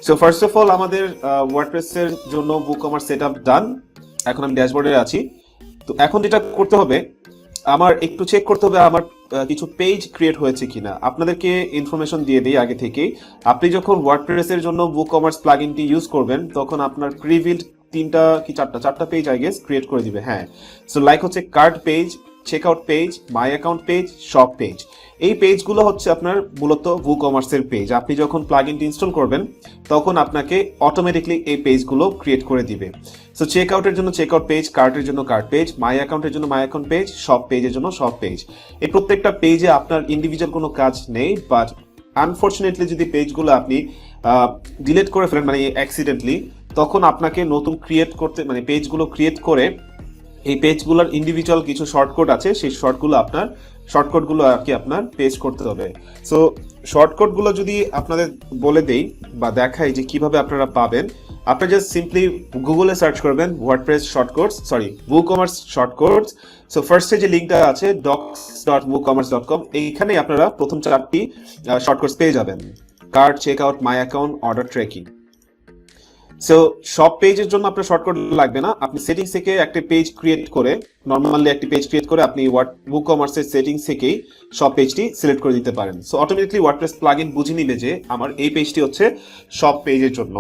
So first of all আমাদের WordPress এর জন্য WooCommerce সেটআপ ডান। এখন আমি ড্যাশবোর্ডে আছি। তো এখন যেটা করতে হবে, আমার একটু চেক করতে হবে আমার কিছু পেজ ক্রিয়েট হয়েছে কিনা। আপনাদেরকে ইনফরমেশন দিয়ে দিই আগে থেকেই। আপনি যখন ওয়ার্ডপ্রেস এর জন্য WooCommerce প্লাগইনটি ইউজ করবেন, তখন আপনার প্রিভিল্ড তিনটা কি চারটা পেজ আই গেস ক্রিয়েট করে দিবে। হ্যাঁ, সো লাইক হচ্ছে cart page, checkout page, my account page, shop page. এই পেজগুলো হচ্ছে আপনার মূলত WooCommerce এর পেজ। আপনি যখন প্লাগইনটি ইনস্টল করবেন, তখন আপনাকে অটোমেটিকলি এই পেজগুলো ক্রিয়েট করে দিবে। সো চেকআউটের জন্য চেকআউট পেজ, কার্টের জন্য কার্ট পেজ, মাই অ্যাকাউন্টের জন্য মাই অ্যাকাউন্ট পেজ, শপ পেজের জন্য শপ পেজ। এই প্রত্যেকটা পেজে আপনার ইন্ডিভিজুয়াল কোনো কাজ নেই, বাট আনফরচুনেটলি যদি পেজগুলো আপনি ডিলিট করে ফেলেন মানে অ্যাক্সিডেন্টলি, তখন আপনাকে নতুন ক্রিয়েট করতে মানে পেজগুলো ক্রিয়েট করে এই পেজগুলোর ইন্ডিভিজুয়াল কিছু শর্টকাট আছে, সেই শর্টকাটগুলো আর কি আপনার পেজ করতে হবে। সো শর্টকাটগুলো যদি আপনাদের বলে দেই বা দেখাই যে কিভাবে আপনারা পাবেন, আপনারা জাস্ট সিম্পলি গুগলে সার্চ করবেন WordPress shortcuts, WooCommerce shortcuts. So ফার্স্টে যে লিঙ্কটা আছে docs.woocommerce.com, এইখানে আপনারা প্রথম 4টি শর্টকাটস পেয়ে যাবেন: cart, checkout, my account, order tracking. So সব পেজের জন্য আপনার শর্টকাট লাগবে না। আপনি সেটিংস থেকে একটা পেজ ক্রিয়েট করে, নর্মালি একটি পেজ ক্রিয়েট করে আপনি WooCommerce এর সেটিংস থেকেই সব পেজটি সিলেক্ট করে দিতে পারেন। সো অটোমেটিকলি ওয়ার্ডপ্রেস প্লাগইন বুঝে নিবে যে আমার এই পেজটি হচ্ছে সব পেজের জন্য।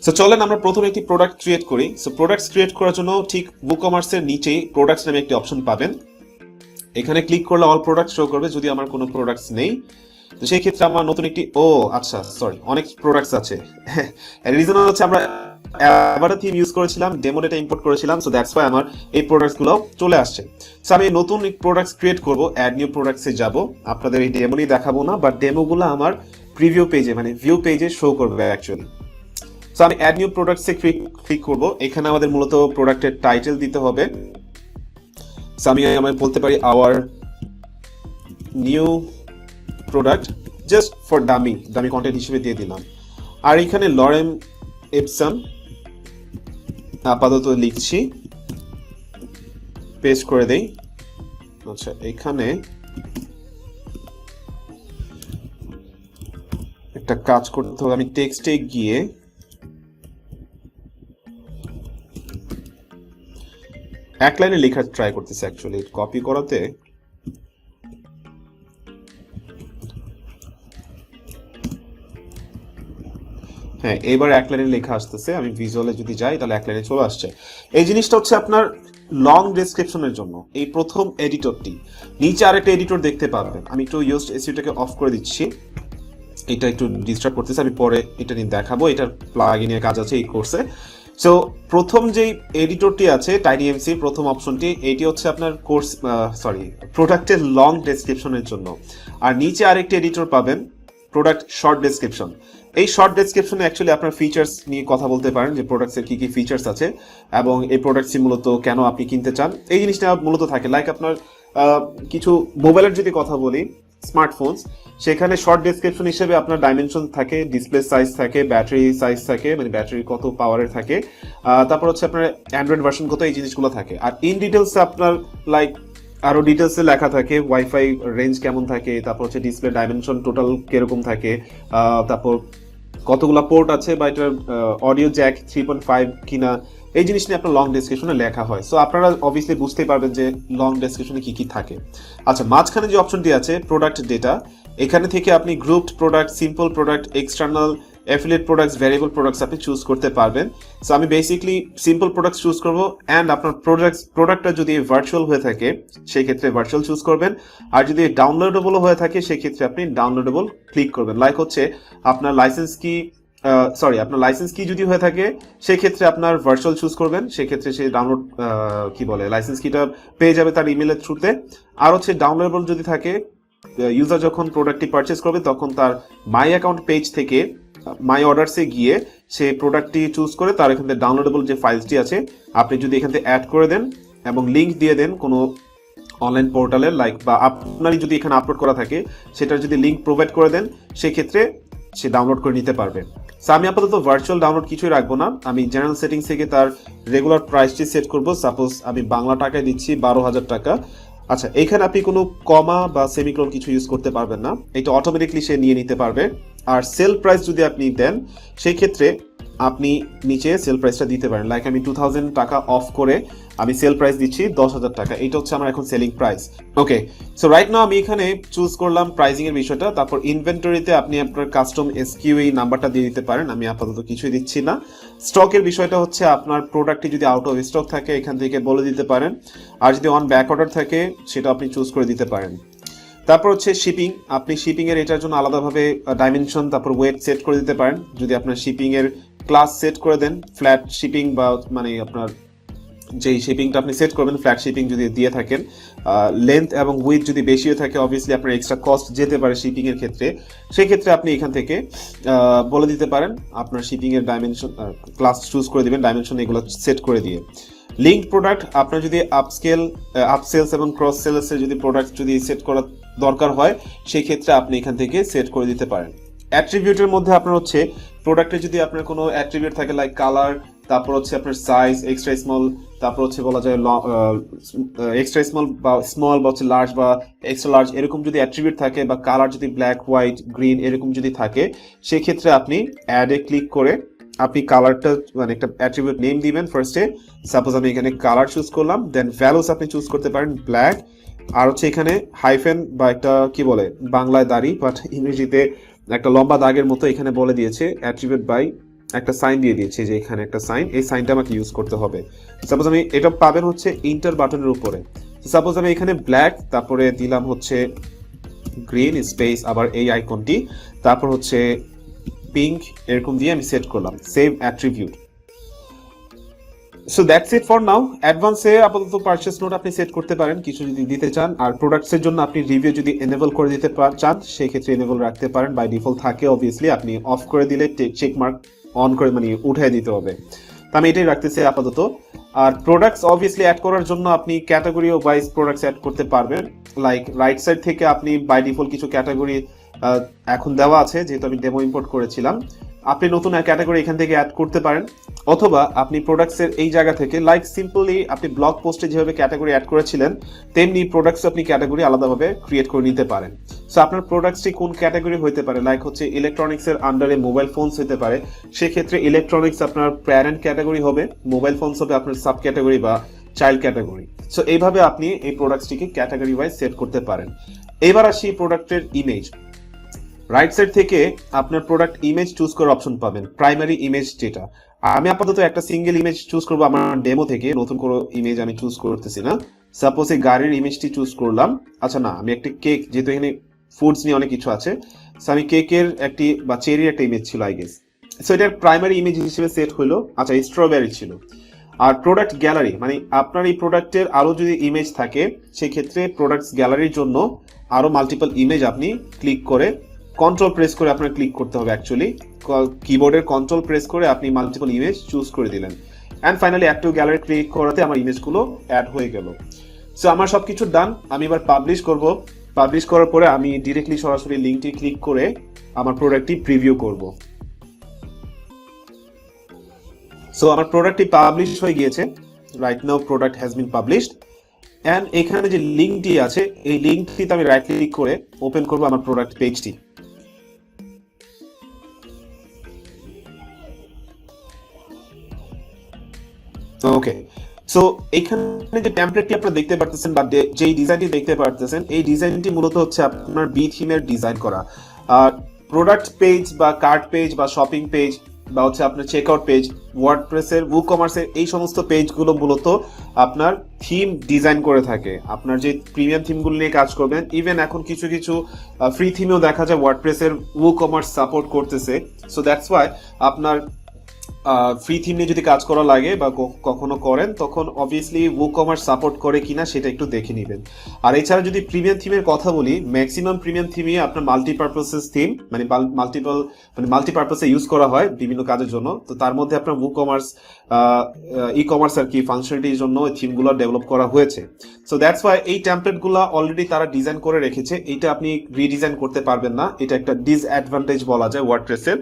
সো চলেন আমরা প্রথমে একটি প্রোডাক্ট ক্রিয়েট করি। সো প্রোডাক্টস ক্রিয়েট করার জন্য ঠিক WooCommerce এর নিচেই প্রোডাক্টস নামে একটি অপশন পাবেন। এখানে ক্লিক করলে অল প্রোডাক্ট শো করবে যদি আমার কোনো প্রোডাক্টস নেই। তো সেই ক্ষেত্রে আমার নতুন একটি অনেক প্রোডাক্টস আছে। রিজন হচ্ছে আমরা অ্যাভাটার থিম ইউজ করেছিলাম, ডেমো ডেটা ইম্পোর্ট করেছিলাম, সো দ্যাটস ওয়াই আমার এই প্রোডাক্টসগুলো চলে আসছে। সো আমি নতুন প্রোডাক্টস ক্রিয়েট করব, অ্যাড নিউ প্রোডাক্টসে যাব। আপনাদের এই ডেমো নিয়ে দেখাবো না, বাট ডেমোগুলো আমার প্রিভিউ পেজে মানে ভিউ পেজে শো করবে অ্যাকচুয়ালি। সো আমি অ্যাড নিউ প্রোডাক্টসে ক্লিক করব। এখানে আমাদের মূলত প্রোডাক্টের টাইটেল দিতে হবে। সো আমি বলতে পারি our new product, just for dummy content হিসেবে দিয়ে দিলাম। আর এখানে লরেম ইপসন আপাতত লিখছি, পেস্ট করে দেই। আচ্ছা, এখানে একটা কাজ করতে হবে, আমি টেক্সটে গিয়ে এক লাইনে লেখার ট্রাই করতেছি। অ্যাকচুয়ালি কপি করাতে হ্যাঁ, এবার এক লাইনে লেখা আসতেছে। আমি ভিজুয়ালে যদি যাই তাহলে এক লাইনে চলে আসছে। এই জিনিসটা হচ্ছে আপনার লং ডেসক্রিপশনের জন্য এই প্রথম এডিটরটি। নিচে আরেকটা এডিটর দেখতে পাবেন। আমি একটু ইউজড এসইওটাকে অফ করে দিচ্ছি, এটা একটু ডিস্টার্ব করতেছে, আমি পরে এটা নিয়ে দেখাবো। এটার প্লাগইনের কাজ আছে এই কোর্সে। সো প্রথম যেই এডিটরটি আছে TinyMC প্রথম অপশনটি, এটি হচ্ছে আপনার প্রোডাক্টের লং ডেসক্রিপশনের জন্য। আর নিচে আরেকটি এডিটর পাবেন, প্রোডাক্ট শর্ট ডেসক্রিপশন। এই শর্ট ডেসক্রিপশনে অ্যাকচুয়ালি আপনার ফিচার্স নিয়ে কথা বলতে পারেন, যে প্রোডাক্টসের কি কি ফিচার্স আছে এবং এই প্রোডাক্টসই মূলত কেন আপনি কিনতে চান, এই জিনিসটা মূলত থাকে। লাইক আপনার কিছু মোবাইলের যদি কথা বলি, স্মার্টফোনস, সেখানে শর্ট ডেসক্রিপশন হিসেবে আপনার ডাইমেনশন থাকে, ডিসপ্লে সাইজ থাকে, ব্যাটারি সাইজ থাকে, মানে ব্যাটারি কত পাওয়ারের থাকে, তারপর হচ্ছে আপনার অ্যান্ড্রয়েড ভার্সন কত, এই জিনিসগুলো থাকে। আর ইন ডিটেলসে আপনার লাইক আরো ডিটেলসে লেখা থাকে ওয়াইফাই রেঞ্জ কেমন থাকে, তারপর হচ্ছে ডিসপ্লে ডাইমেনশন টোটাল কিরকম থাকে, তারপর কতগুলো পোর্ট আছে বা এটার অডিও জ্যাক 3.5 কিনা, এই জিনিস নিয়ে আপনার লং ডেসক্রিপশনে লেখা হয়। সো আপনারা অবভিয়াসলি বুঝতেই পারবেন যে লং ডেসক্রিপশনে কি কি থাকে। আচ্ছা, মাঝখানে যে অপশনটি আছে প্রোডাক্ট ডেটা, এখানে থেকে আপনি grouped product, simple product, external, affiliate products, variable products আপনি চুজ করতে পারবেন। সো আমি বেসিকলি সিম্পল প্রোডাক্টস চুজ করব। অ্যান্ড আপনার প্রোডাক্টটা যদি ভার্চুয়াল হয়ে থাকে সেই ক্ষেত্রে ভার্চুয়াল চুজ করবেন। আর যদি ডাউনলোডেবল হয়ে থাকে সেই ক্ষেত্রে আপনি ডাউনলোডেবল ক্লিক করবেন। লাইক হচ্ছে আপনার লাইসেন্স কি যদি হয়ে থাকে সেই ক্ষেত্রে আপনার ভার্চুয়াল চুজ করবেন, সেক্ষেত্রে সে ডাউনলোড লাইসেন্স কিটা পেয়ে যাবে তার ইমেলের থ্রুতে। আর হচ্ছে ডাউনলোডেবল যদি থাকে, ইউজার যখন প্রোডাক্টটি পারচেস করবে তখন তার মাই অ্যাকাউন্ট পেজ থেকে মাই অর্ডারসে গিয়ে সে প্রোডাক্টটি চুজ করে তার এখান থেকে ডাউনলোডেবল যে ফাইলসটি আছে আপনি যদি এখান থেকে অ্যাড করে দেন এবং লিঙ্ক দিয়ে দেন কোনো অনলাইন পোর্টালের, লাইক বা আপনারই যদি এখানে আপলোড করা থাকে সেটার যদি লিঙ্ক প্রোভাইড করে দেন, সেক্ষেত্রে সে ডাউনলোড করে নিতে পারবে। সো আমি আপাতত ভার্চুয়াল ডাউনলোড কিছুই রাখবো না, আমি জেনারেল সেটিংস থেকে তার রেগুলার প্রাইসটি সেট করব। সাপোজ আমি বাংলা টাকায় দিচ্ছি 12,000 টাকা। আচ্ছা, এখানে আপনি কোনো কমা বা সেমিকোলন কিছু ইউজ করতে পারবেন না, এটা অটোমেটিকলি সে নিয়ে নিতে পারবে। আর সেল প্রাইস যদি আপনি দেন সেই ক্ষেত্রে আপনি নিচে সেল প্রাইসটা দিতে পারেন। লাইক আমি 2000 টাকা অফ করে আমি সেল প্রাইস দিচ্ছি 10,000 টাকা, এটা হচ্ছে আমার এখন সেলিং প্রাইস। ওকে, সো রাইট নাও আমি এখানে চুজ করলাম প্রাইসিং এর বিষয়টা। তারপর ইনভেন্টরিতে আপনি আপনার কাস্টম এসকিউই নাম্বারটা দিয়ে দিতে পারেন, আমি আপাতত কিছুই দিচ্ছি না। স্টকের বিষয়টা হচ্ছে আপনার প্রোডাক্টটি যদি আউট অফ স্টক থাকে এখান থেকে বলে দিতে পারেন, আর যদি অন ব্যাক অর্ডার থাকে সেটা আপনি চুজ করে দিতে পারেন। তারপর হচ্ছে শিপিং, আপনি শিপিং এর এটার জন্য আলাদাভাবে ডাইমেনশন তারপর ওয়েট সেট করে দিতে পারেন। যদি আপনার শিপিং এর ক্লাস সেট করে দেন ফ্ল্যাট শিপিং, বা মানে আপনার যেই শিপিংটা আপনি সেট করবেন ফ্ল্যাট শিপিং যদি দিয়ে থাকেন, লেন্থ এবং উইথ যদি বেশিও থাকে অবভিয়াসলি আপনার এক্সট্রা কস্ট যেতে পারে শিপিং এর ক্ষেত্রে। সেই ক্ষেত্রে আপনি এখান থেকে বলে দিতে পারেন আপনার শিপিং এর ডাইমেনশন, ক্লাস চুজ করে দিবেন ডাইমেনশন এগুলো সেট করে দিয়ে। লিঙ্ক প্রোডাক্ট, আপনার যদি আপসেলস এবং ক্রস সেলসের যদি প্রোডাক্ট যদি সেট করার দরকার হয় সেই ক্ষেত্রে আপনি এখান থেকে সেট করে দিতে পারেন। অ্যাট্রিবিউটের মধ্যে আপনার হচ্ছে প্রোডাক্টে যদি আপনার কোনো অ্যাট্রিবিউট থাকে লাইক কালার, তারপর হচ্ছে আপনার সাইজ এক্সট্রা স্মল, তারপর হচ্ছে বলা যায় এক্সট্রা স্মল বা স্মল বা হচ্ছে লার্জ বা এক্সট্রা লার্জ, এরকম যদি অ্যাট্রিবিউট থাকে বা কালার যদি ব্ল্যাক হোয়াইট গ্রিন এরকম যদি থাকে সেক্ষেত্রে আপনি অ্যাডে ক্লিক করে আপনি কালারটা মানে একটা অ্যাট্রিবিউট নেম দিবেন ফার্স্টে। সাপোজ আমি এখানে কালার চুজ করলাম, দেন ভ্যালুস আপনি চুজ করতে পারেন ব্ল্যাক, আর হচ্ছে এখানে হাইফেন বা একটা কি বলে বাংলায় দাড়ি বাট ইংরেজিতে একটা লম্বা দাগের মতো এখানে বলে দিয়েছে অ্যাট্রিবিউট বাই একটা সাইন দিয়ে দিয়েছে, যে এখানে একটা সাইন, এই সাইনটা আমাকে ইউজ করতে হবে। সাপোজ আমি এটা পাবেন হচ্ছে ইন্টার বাটনের উপরে। সাপোজ আমি এখানে ব্ল্যাক তারপরে দিলাম হচ্ছে গ্রিন স্পেস আবার এই আইকনটি, তারপর হচ্ছে পিঙ্ক, এরকম দিয়ে আমি সেট করলাম save attribute. So that's it for now. অ্যাডভান্সে আপাতত পারচেস নোট আপনি সেট করতে পারেন কিছু যদি দিতে চান, আর প্রোডাক্টসের জন্য আপনি রিভিউ যদি এনেবল করে দিতে চান সেই ক্ষেত্রে এনেবল রাখতে পারেন। বাই ডিফল্ট থাকে অবভিয়াসলি, আপনি অফ করে দিলে চেক মার্ক অন করে মানে উঠিয়ে দিতে হবে, তো আমি এটাই রাখতেছি আপাতত। আর প্রোডাক্টস অবভিয়াসলি অ্যাড করার জন্য আপনি ক্যাটাগরি ওয়াইজ প্রোডাক্টস অ্যাড করতে পারবেন। লাইক রাইট সাইড থেকে আপনি বাই ডিফল্ট কিছু ক্যাটাগরি এখন দেওয়া আছে, যেহেতু আমি ডেমো ইম্পোর্ট করেছিলাম, আপনি নতুন ক্যাটাগরি এখান থেকে অ্যাড করতে পারেন, অথবা আপনি প্রোডাক্টসের এই জায়গা থেকে লাইক সিম্পলি আপনি ব্লগ পোস্টে যেভাবে ক্যাটাগরি অ্যাড করেছিলেন তেমনি প্রোডাক্টস আপনি ক্যাটাগরি আলাদাভাবে ক্রিয়েট করে নিতে পারেন। সো আপনার প্রোডাক্টসটি কোন ক্যাটাগরি হতে পারে, লাইক হচ্ছে ইলেকট্রনিক্সের আন্ডারে মোবাইল ফোনস হতে পারে, সেক্ষেত্রে ইলেকট্রনিক্স আপনার প্যারেন্ট ক্যাটাগরি হবে, মোবাইল ফোনস হবে আপনার সাব ক্যাটাগরি বা চাইল্ড ক্যাটাগরি। সো এইভাবে আপনি এই প্রোডাক্টসটিকে ক্যাটাগরি ওয়াইজ সেট করতে পারেন। এবার আসি প্রোডাক্টের ইমেজ। রাইট সাইড থেকে আপনার প্রোডাক্ট ইমেজ চুজ করার অপশন পাবেন, প্রাইমারি ইমেজ যেটা। আমি আপাতত একটা সিঙ্গেল ইমেজ চুজ করবো আমার ডেমো থেকে, নতুন কোনো ইমেজ আমি চুজ করতেছি না। সাপোজ এই গাড়ির ইমেজটি চুজ করলাম, আচ্ছা না আমি একটা কেক, যেহেতু এখানে ফুডস নিয়ে অনেক কিছু আছে, সো আমি কেকের একটি বা চেরির একটা ইমেজ ছিল আই গেস, সো এটার প্রাইমারি ইমেজ হিসেবে সেট হলো। আচ্ছা স্ট্রবেরি ছিল। আর প্রোডাক্ট গ্যালারি, মানে আপনার এই প্রোডাক্টের আরো যদি ইমেজ থাকে সেক্ষেত্রে প্রোডাক্টস গ্যালারির জন্য আরো মাল্টিপল ইমেজ আপনি ক্লিক করে কন্ট্রোল প্রেস করে আপনার ক্লিক করতে হবে, অ্যাকচুয়ালি কিবোর্ডের কন্ট্রোল প্রেস করে আপনি মাল্টিপল ইমেজ চুজ করে দিলেন, and finally add to gallery click করাতে আমার ইমেজগুলো অ্যাড হয়ে গেল। সো আমার সবকিছু ডান, আমি এবার পাবলিশ করব। পাবলিশ করার পরে আমি ডিরেক্টলি সরাসরি লিঙ্কটি ক্লিক করে আমার প্রোডাক্টটি প্রিভিউ করব। সো আমার প্রোডাক্টটি পাবলিশ হয়ে গিয়েছে, right now product has been published, and এখানে যে লিঙ্কটি আছে এই লিঙ্কটিতে আমি রাইট ক্লিক করে ওপেন করব আমার প্রোডাক্ট পেজটি। ওকে, সো এখানে যে টেমপ্লেটটি আপনারা দেখতে পারতেছেন বা যেই ডিজাইনটি দেখতে পারতেছেন এই ডিজাইনটি মূলত হচ্ছে আপনার বি থিমের ডিজাইন করা। আর প্রোডাক্ট পেজ বা কার্ট পেজ বা শপিং পেজ বা হচ্ছে আপনার চেকআউট পেজ, ওয়ার্ডপ্রেসের, উকমার্সের এই সমস্ত পেজগুলো মূলত আপনার থিম ডিজাইন করে থাকে। আপনার যে প্রিমিয়াম থিমগুলো নিয়ে কাজ করবেন, ইভেন এখন কিছু কিছু ফ্রি থিমেও দেখা যায় ওয়ার্ডপ্রেসের উকমার্স সাপোর্ট করতেছে। সো দ্যাটস ওয়াই আপনার ফ্রি থিম নিয়ে যদি কাজ করা লাগে বা কখনো করেন তখন অবভিয়াসলি উকমার্স সাপোর্ট করে কিনা সেটা একটু দেখে নেবেন। আর এছাড়া যদি প্রিমিয়াম থিমের কথা বলি, ম্যাক্সিমাম প্রিমিয়াম থিমই আপনার মাল্টিপারপাসেস থিম, মানে মাল্টিপারপাসে ইউজ করা হয় বিভিন্ন কাজের জন্য। তো তার মধ্যে আপনার উকমার্স ই কমার্স আর কি ফাংশনালিটির জন্য থিমগুলো ডেভেলপ করা হয়েছে। সো দ্যাটস ওয়াই এই টেমপ্লেটগুলো অলরেডি তারা ডিজাইন করে রেখেছে, এটা আপনি রিডিজাইন করতে পারবেন না, এটা একটা ডিসঅ্যাডভান্টেজ বলা যায় ওয়ার্ডপ্রেসের।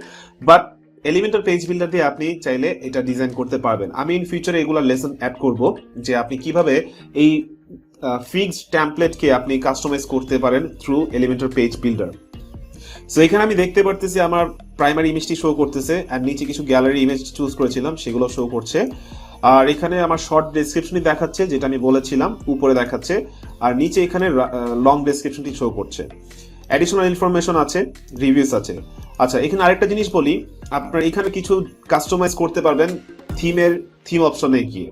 বাট এলিমেন্টাল পেজ বিল্ডার দিয়ে আপনি চাইলে এটা ডিজাইন করতে পারবেন। আমি ইন ফিউচারে এগুলো লেসন অ্যাড করব যে আপনি কিভাবে এই ফিক্সড টেমপ্লেটকে আপনি কাস্টমাইজ করতে পারেন through elemental page builder. So এখানে আমি দেখতে পারতেছি আমার প্রাইমারি ইমেজটি শো করতেছে, আর নিচে কিছু গ্যালারি ইমেজ চুজ করেছিলাম সেগুলো শো করছে। আর এখানে আমার শর্ট ডেসক্রিপশনই দেখাচ্ছে, যেটা আমি বলেছিলাম উপরে দেখাচ্ছে, আর নিচে এখানে লং ডেসক্রিপশনটি শো করছে। অ্যাডিশনাল ইনফরমেশন আছে, রিভিউস আছে। আচ্ছা, এখানে আরেকটা জিনিস বলি, আপনার এখানে কিছু কাস্টমাইজ করতে পারবেন থিম অপশনে গিয়ে।